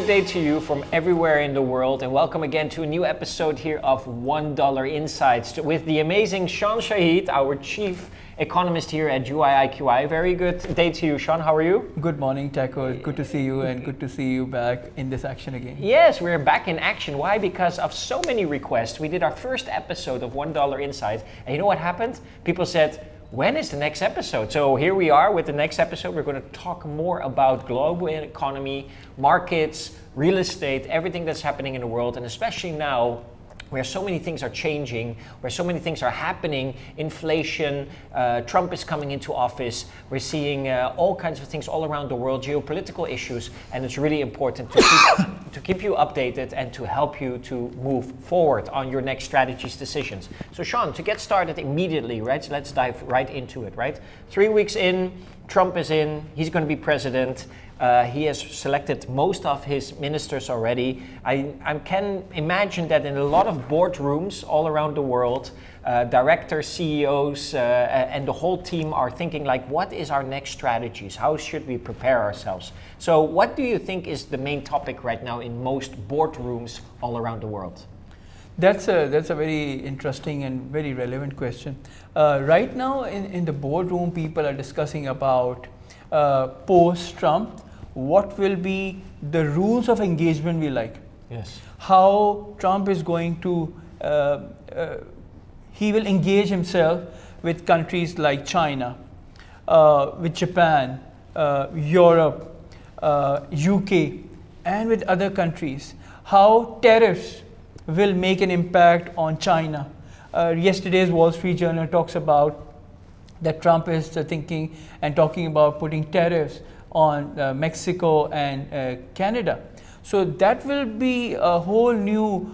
good day to you from everywhere in the world, and welcome again to a new episode here of $1 Insights with the amazing Shan Saeed, our chief economist here at UIIQI. Very good day to you, Shan. How are you? Good morning, Taco. Good to see you, and good to see you back in this action again. Yes, we're back in action. Why? Because of so many requests. We did our first episode of $1 Insights, and you know what happened? People said, when is the next episode? So here we are with the next episode. We're going to talk more about global economy, markets, real estate, everything that's happening in the world, and especially now where so many things are changing, where so many things are happening, inflation, Trump is coming into office, we're seeing all kinds of things all around the world, geopolitical issues, and it's really important to keep you updated and to help you to move forward on your next strategies, decisions. So Shan, to get started immediately, right? So let's dive right into it, right? 3 weeks in, Trump is in, he's going to be president. He has selected most of his ministers already. I can imagine that in a lot of boardrooms all around the world, directors, CEOs, and the whole team are thinking like, what is our next strategies? How should we prepare ourselves? So what do you think is the main topic right now in most boardrooms all around the world? That's a very interesting and very relevant question. Right now in the boardroom, people are discussing about post-Trump, what will be the rules of engagement we like. Yes. How Trump is going to, he will engage himself with countries like China, with Japan, Europe, UK, and with other countries. How tariffs will make an impact on China. Yesterday's Wall Street Journal talks about that Trump is thinking and talking about putting tariffs on Mexico and Canada. So that will be a whole new,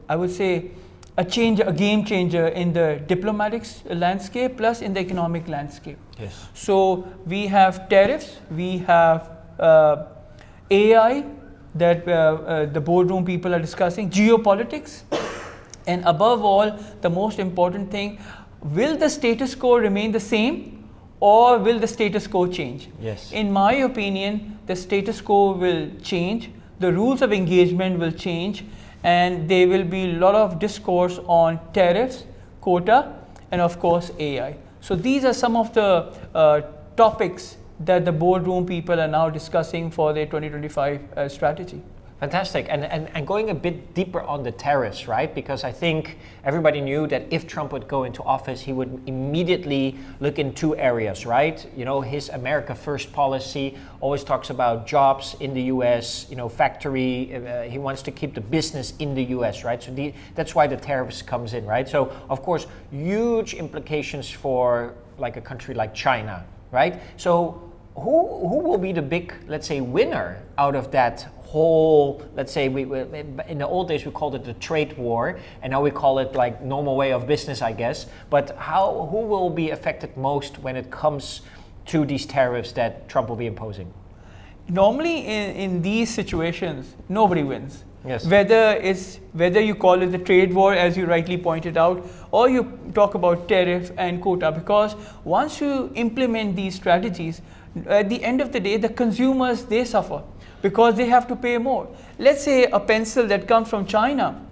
I would say, a game changer in the diplomatic landscape plus in the economic landscape. Yes. So we have tariffs, we have AI that the boardroom people are discussing, geopolitics, and above all, the most important thing, will the status quo remain the same or will the status quo change? Yes. In my opinion, the status quo will change, the rules of engagement will change, and there will be a lot of discourse on tariffs, quota, and of course AI. So these are some of the topics that the boardroom people are now discussing for their 2025 strategy. Fantastic. And going a bit deeper on the tariffs, right? Because I think everybody knew that if Trump would go into office, he would immediately look in two areas, right? You know, his America First policy always talks about jobs in the US, you know, factory. He wants to keep the business in the US, right? So that's why the tariffs comes in, right? So of course, huge implications for like a country like China, right? So who will be the big, let's say, winner out of that whole, let's say, in the old days we called it the trade war, and now we call it like normal way of business, I guess. But who will be affected most when it comes to these tariffs that Trump will be imposing? Normally in these situations, nobody wins. Yes. Whether you call it the trade war, as you rightly pointed out, or you talk about tariff and quota, because once you implement these strategies, at the end of the day, the consumers, they suffer because they have to pay more. Let's say a pencil that comes from China,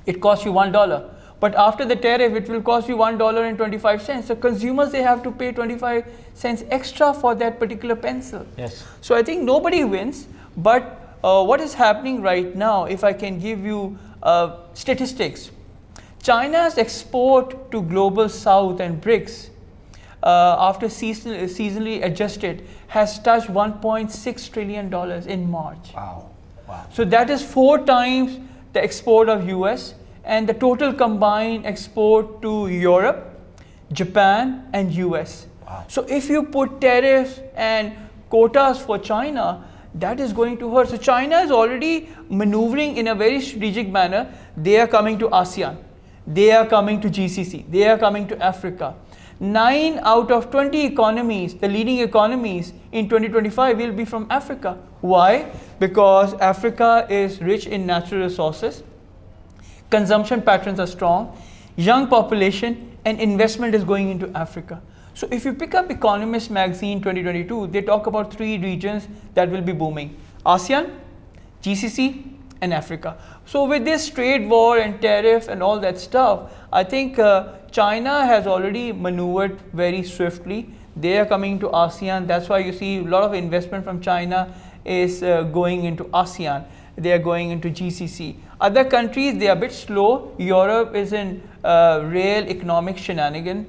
it costs you $1, but after the tariff, it will cost you $1.25. So consumers, they have to pay 25 cents extra for that particular pencil. Yes. So I think nobody wins, but what is happening right now, if I can give you statistics, China's export to global south and BRICS after seasonally adjusted has touched $1.6 trillion in March. Wow. Wow. So that is 4 times the export of US, and the total combined export to Europe, Japan, and US. Wow. So if you put tariffs and quotas for China, that is going to hurt. So China is already maneuvering in a very strategic manner. They are coming to ASEAN, they are coming to GCC, they are coming to Africa. 9 out of 20 economies, the leading economies in 2025 will be from Africa. Why? Because Africa is rich in natural resources, consumption patterns are strong, young population, and investment is going into Africa. So if you pick up Economist magazine 2022, they talk about 3 regions that will be booming: ASEAN, GCC, and Africa. So with this trade war and tariff and all that stuff, I think China has already maneuvered very swiftly. They are coming to ASEAN. That's why you see a lot of investment from China is going into ASEAN. They are going into GCC. Other countries, they are a bit slow. Europe is in real economic shenanigan.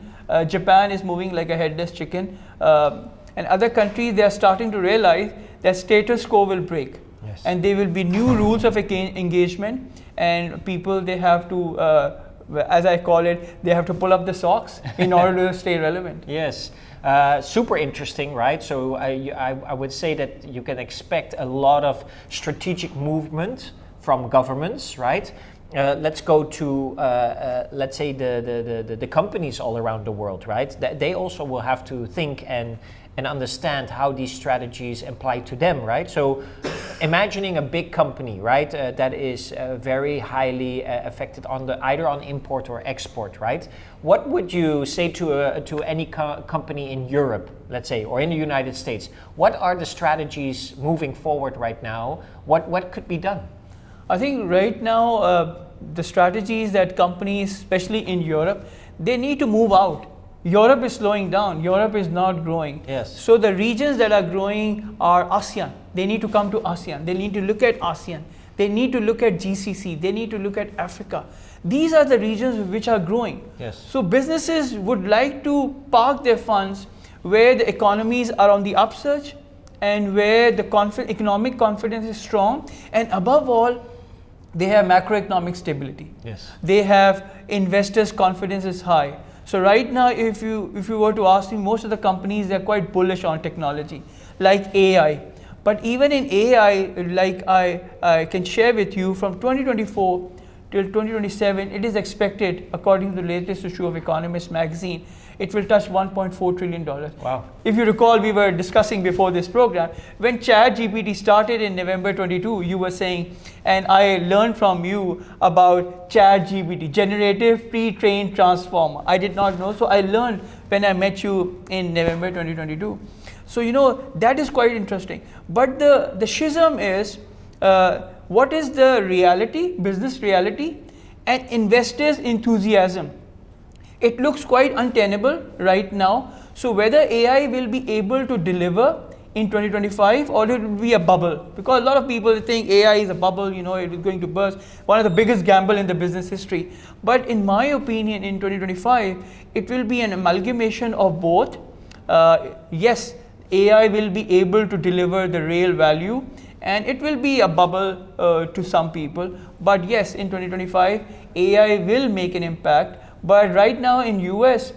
Japan is moving like a headless chicken. And other countries, they are starting to realize that status quo will break. Yes. And there will be new rules of engagement, and people, they have to, as I call it, they have to pull up the socks in order to stay relevant. Yes. Super interesting, right? So I would say that you can expect a lot of strategic movement from governments, right? Let's go to, let's say, the companies all around the world, right? They also will have to think and understand how these strategies apply to them, right? So imagining a big company, right, that is very highly affected on either on import or export, right? What would you say to any company in Europe, let's say, or in the United States? What are the strategies moving forward right now? What could be done? I think right now, the strategies that companies, especially in Europe, they need to move out. Europe is slowing down. Europe is not growing. Yes. So the regions that are growing are ASEAN. They need to come to ASEAN. They need to look at ASEAN. They need to look at GCC. They need to look at Africa. These are the regions which are growing. Yes. So businesses would like to park their funds where the economies are on the upsurge and where the economic confidence is strong, and above all, they have macroeconomic stability. Yes. They have investors' confidence is high. So right now, if you were to ask me, most of the companies, they're quite bullish on technology, like AI. But even in AI, like I can share with you, from 2024 till 2027, it is expected, according to the latest issue of Economist magazine, it will touch $1.4 trillion. Wow. If you recall, we were discussing before this program, when ChatGPT started in November 22, you were saying, and I learned from you about ChatGPT, Generative Pre-trained Transformer. I did not know, so I learned when I met you in November 2022. So, you know, that is quite interesting. But the schism is, what is the reality, business reality, and investors' enthusiasm? It looks quite untenable right now. So whether AI will be able to deliver in 2025 or it will be a bubble, because a lot of people think AI is a bubble, you know, it is going to burst, one of the biggest gamble in the business history. But in my opinion, in 2025, it will be an amalgamation of both. Yes, AI will be able to deliver the real value, and it will be a bubble to some people. But yes, in 2025, AI will make an impact. But right now in US,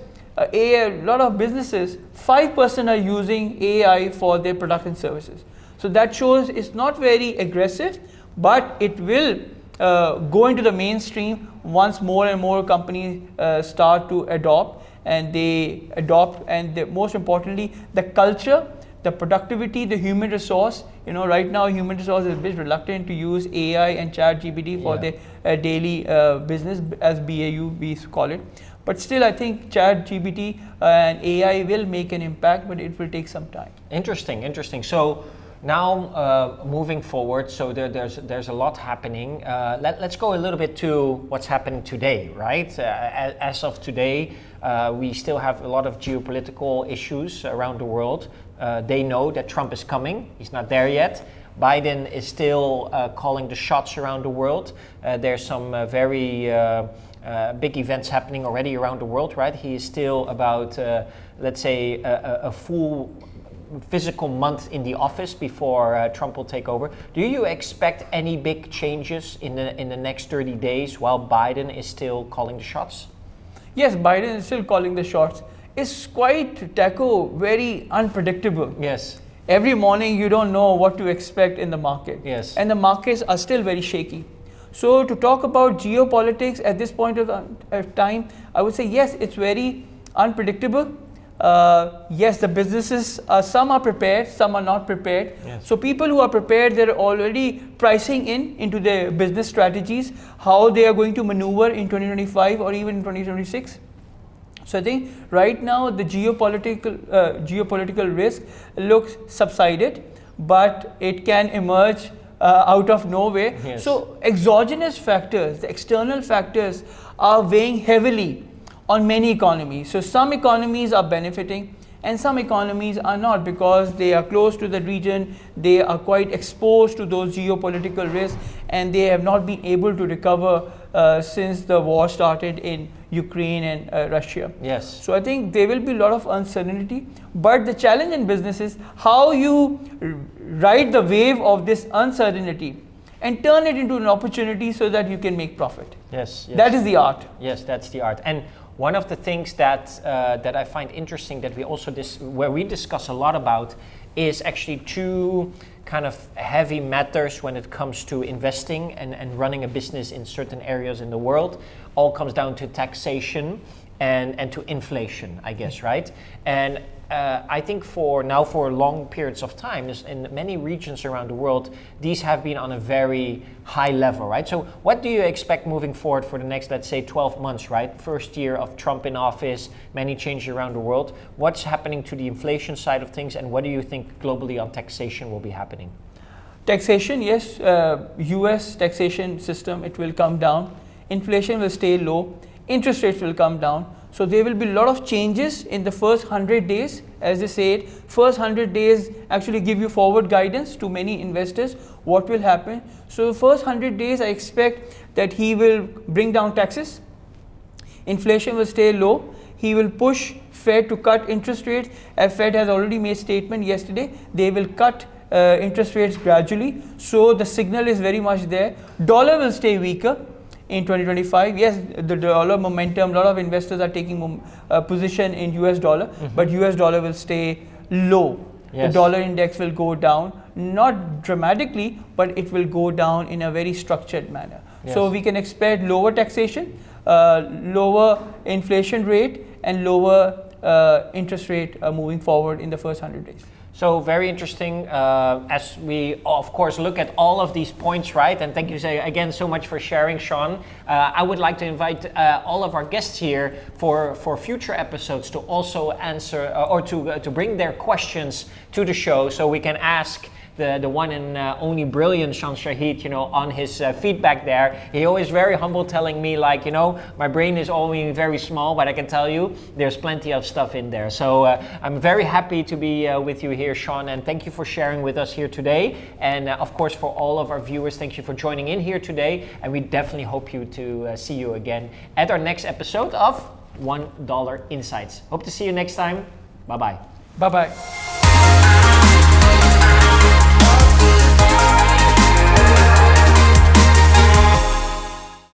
a lot of businesses, 5% are using AI for their product and services. So that shows it's not very aggressive, but it will go into the mainstream once more and more companies start to adopt, and they adopt, and most importantly, the culture, the productivity, the human resource. You know, right now human resource is a bit reluctant to use AI and ChatGPT for their daily business, as BAU we call it. But still, I think ChatGPT and AI will make an impact, but it will take some time. Interesting, interesting. So now moving forward, so there's a lot happening. Let's go a little bit to what's happening today, right? As of today, we still have a lot of geopolitical issues around the world. They know that Trump is coming. He's not there yet. Biden is still calling the shots around the world. There's some very big events happening already around the world, right? He is still about, let's say, a full physical month in the office before Trump will take over. Do you expect any big changes in the next 30 days while Biden is still calling the shots? Yes, Biden is still calling the shots. It's quite, Taco, very unpredictable. Yes. Every morning you don't know what to expect in the market. Yes. And the markets are still very shaky. So to talk about geopolitics at this point of time, I would say yes, it's very unpredictable. Yes, the businesses, some are prepared, some are not prepared. Yes. So people who are prepared, they're already pricing into their business strategies, how they are going to maneuver in 2025 or even in 2026. So I think right now the geopolitical risk looks subsided, but it can emerge out of nowhere. Yes. So exogenous factors, the external factors, are weighing heavily on many economies. So some economies are benefiting and some economies are not, because they are close to the region, they are quite exposed to those geopolitical risks, and they have not been able to recover since the war started in Ukraine and Russia. Yes. So I think there will be a lot of uncertainty, but the challenge in business is how you ride the wave of this uncertainty and turn it into an opportunity so that you can make profit. Yes. That is the art. Yes, that's the art. And one of the things that that I find interesting, that we also where we discuss a lot about, is actually two kind of heavy matters when it comes to investing and running a business in certain areas in the world. All comes down to taxation and to inflation, I guess, right? And I think for long periods of time, in many regions around the world, these have been on a very high level, right? So what do you expect moving forward for the next, let's say, 12 months, right? First year of Trump in office, many changes around the world. What's happening to the inflation side of things, and what do you think globally on taxation will be happening? Taxation, yes, US taxation system, it will come down. Inflation will stay low. Interest rates will come down. So there will be a lot of changes in the first 100 days. As they said, first 100 days actually give you forward guidance to many investors what will happen. So first 100 days, I expect that he will bring down taxes. Inflation will stay low. He will push Fed to cut interest rates. As Fed has already made statement yesterday, they will cut interest rates gradually. So the signal is very much there. Dollar will stay weaker in 2025. Yes, the dollar momentum, a lot of investors are taking position in US dollar, but US dollar will stay low. Yes. The dollar index will go down, not dramatically, but it will go down in a very structured manner. Yes. So we can expect lower taxation, lower inflation rate, and lower interest rate moving forward in the first 100 days. So very interesting, as we of course look at all of these points, right? And thank you again so much for sharing, Shan. I would like to invite all of our guests here for future episodes to also answer or to bring their questions to the show, so we can ask the one and only brilliant Shan Saeed, on his feedback there. He always very humble, telling me like, my brain is only very small, but I can tell you there's plenty of stuff in there. So I'm very happy to be with you here, Shan, and thank you for sharing with us here today. And of course, for all of our viewers, thank you for joining in here today. And we definitely hope to see you again at our next episode of $1 Insights. Hope to see you next time. Bye-bye. Bye-bye.